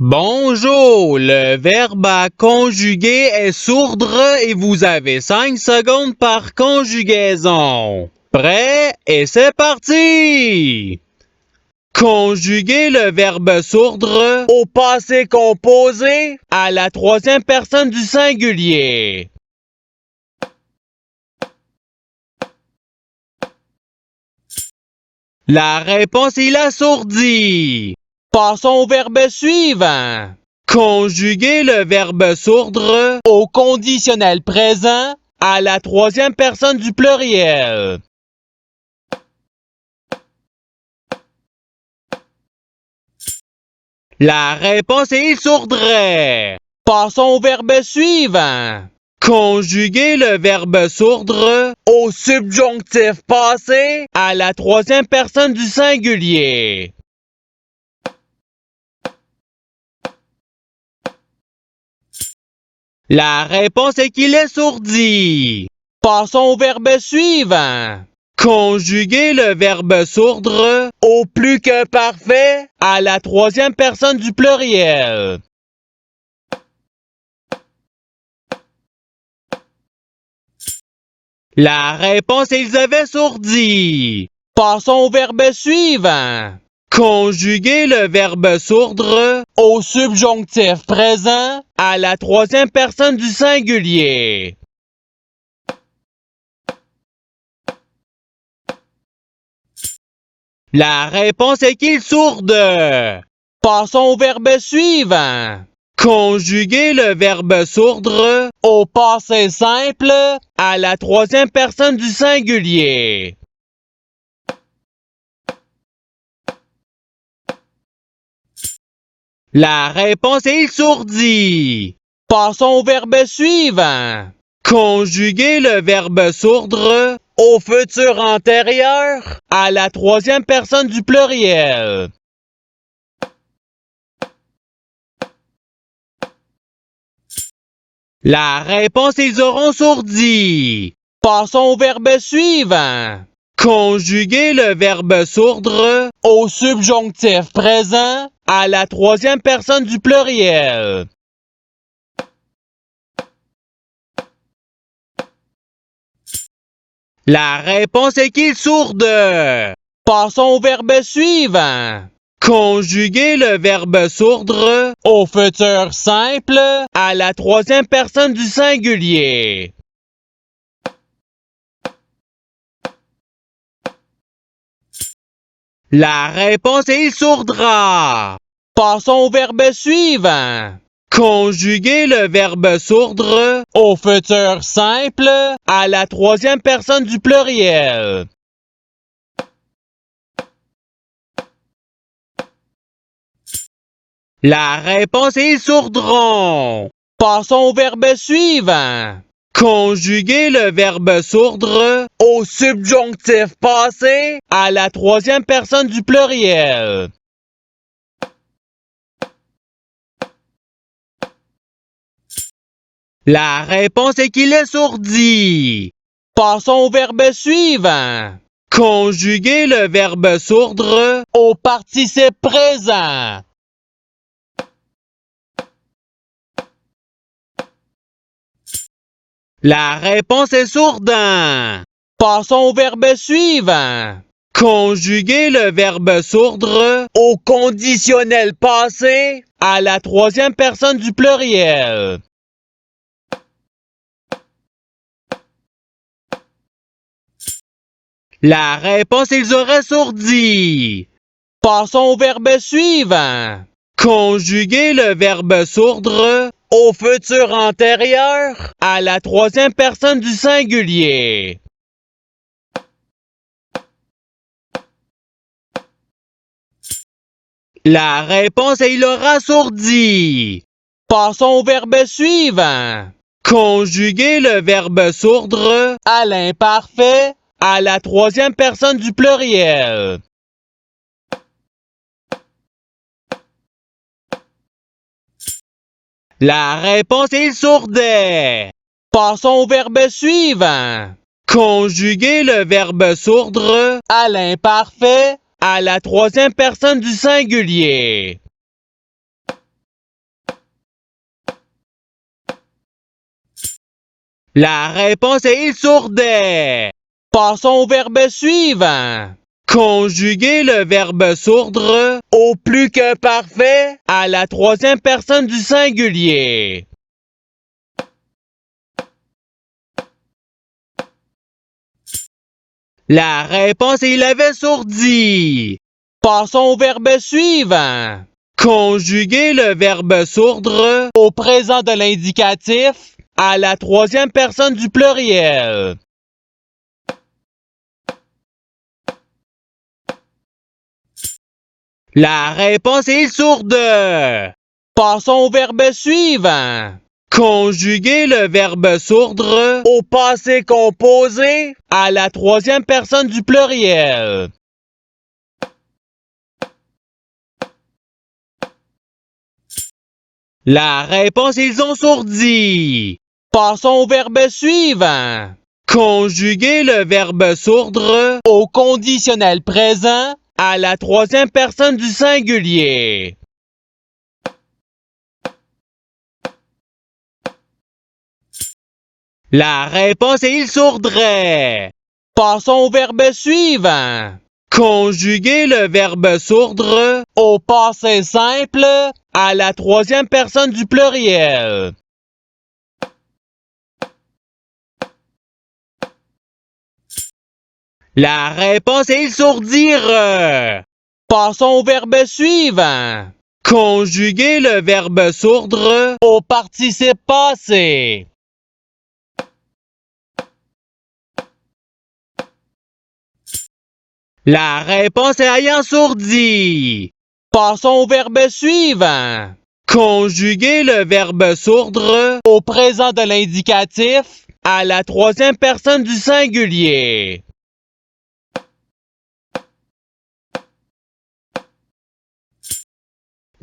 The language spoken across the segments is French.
Bonjour, le verbe à conjuguer est sourdre et vous avez 5 secondes par conjugaison. Prêt et c'est parti! Conjuguer le verbe sourdre au passé composé à la troisième personne du singulier. La réponse est l'assourdi. Passons au verbe suivant. Conjuguer le verbe sourdre au conditionnel présent à la troisième personne du pluriel. La réponse est il sourdrait. Passons au verbe suivant. Conjuguer le verbe sourdre au subjonctif passé à la troisième personne du singulier. La réponse est qu'il est sourdi. Passons au verbe suivant. Conjuguer le verbe sourdre au plus que parfait à la troisième personne du pluriel. La réponse est ils avaient sourdi. Passons au verbe suivant. Conjuguer le verbe sourdre au subjonctif présent à la troisième personne du singulier. La réponse est qu'il sourde. Passons au verbe suivant. Conjuguer le verbe sourdre au passé simple à la troisième personne du singulier. La réponse est il sourdit. Passons au verbe suivant. Conjuguer le verbe sourdre au futur antérieur à la troisième personne du pluriel. La réponse ils auront sourdi. Passons au verbe suivant. Conjuguer le verbe sourdre au subjonctif présent à la troisième personne du pluriel. La réponse est qu'il sourde. Passons au verbe suivant. Conjuguer le verbe sourdre au futur simple à la troisième personne du singulier. La réponse est il sourdra. Passons au verbe suivant. Conjuguer le verbe sourdre au futur simple à la troisième personne du pluriel. La réponse est ils sourdront. Passons au verbe suivant. Conjuguer le verbe sourdre au subjonctif passé à la troisième personne du pluriel. La réponse est qu'il est sourdi. Passons au verbe suivant. Conjuguer le verbe sourdre au participe présent. La réponse est sourdin. Passons au verbe suivant. Conjuguer le verbe sourdre au conditionnel passé à la troisième personne du pluriel. La réponse ils auraient sourdi. Passons au verbe suivant. Conjuguer le verbe sourdre au futur antérieur à la troisième personne du singulier. La réponse est il aura sourdi. Passons au verbe suivant. Conjuguer le verbe sourdre à l'imparfait à la troisième personne du pluriel. La réponse est il sourdait. Passons au verbe suivant. Conjuguer le verbe sourdre à l'imparfait à la troisième personne du singulier. La réponse est il sourdait. Passons au verbe suivant. Conjuguer le verbe sourdre au plus que parfait à la troisième personne du singulier. La réponse est il avait sourdi. Passons au verbe suivant. Conjuguer le verbe sourdre au présent de l'indicatif à la troisième personne du pluriel. La réponse est il sourde. Passons au verbe suivant. Conjuguer le verbe sourdre au passé composé à la troisième personne du pluriel. La réponse est ils ont sourdi. Passons au verbe suivant. Conjuguer le verbe sourdre au conditionnel présent à la troisième personne du singulier. La réponse est il sourdrait. Passons au verbe suivant. Conjuguer le verbe sourdre au passé simple à la troisième personne du pluriel. La réponse est il sourdire. Passons au verbe suivant. Conjuguer le verbe sourdre au participe passé. La réponse est ayant sourdi. Passons au verbe suivant. Conjuguer le verbe sourdre au présent de l'indicatif à la troisième personne du singulier.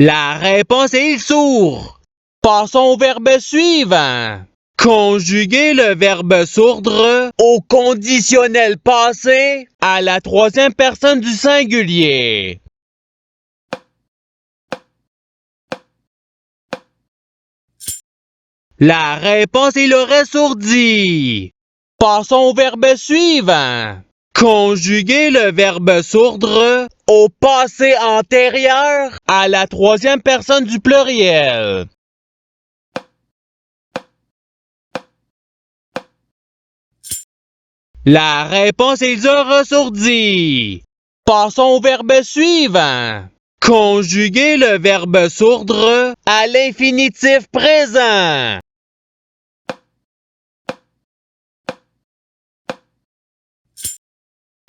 La réponse est il sourd. Passons au verbe suivant. Conjuguer le verbe sourdre au conditionnel passé à la troisième personne du singulier. La réponse est il aurait sourdi. Passons au verbe suivant. Conjuguer le verbe sourdre au passé antérieur à la troisième personne du pluriel. La réponse est ils aura sourdi. Passons au verbe suivant. Conjuguer le verbe sourdre à l'infinitif présent.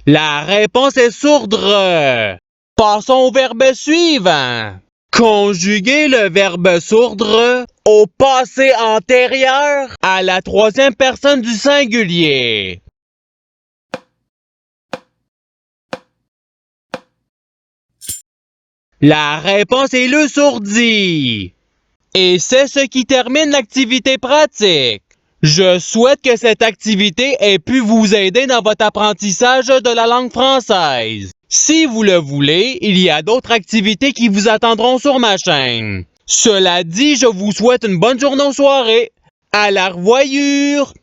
La réponse est sourdre. Passons au verbe suivant. Conjuguer le verbe sourdre au passé antérieur à la troisième personne du singulier. La réponse est le sourdi. Et c'est ce qui termine l'activité pratique. Je souhaite que cette activité ait pu vous aider dans votre apprentissage de la langue française. Si vous le voulez, il y a d'autres activités qui vous attendront sur ma chaîne. Cela dit, je vous souhaite une bonne journée ou soirée. À la revoyure!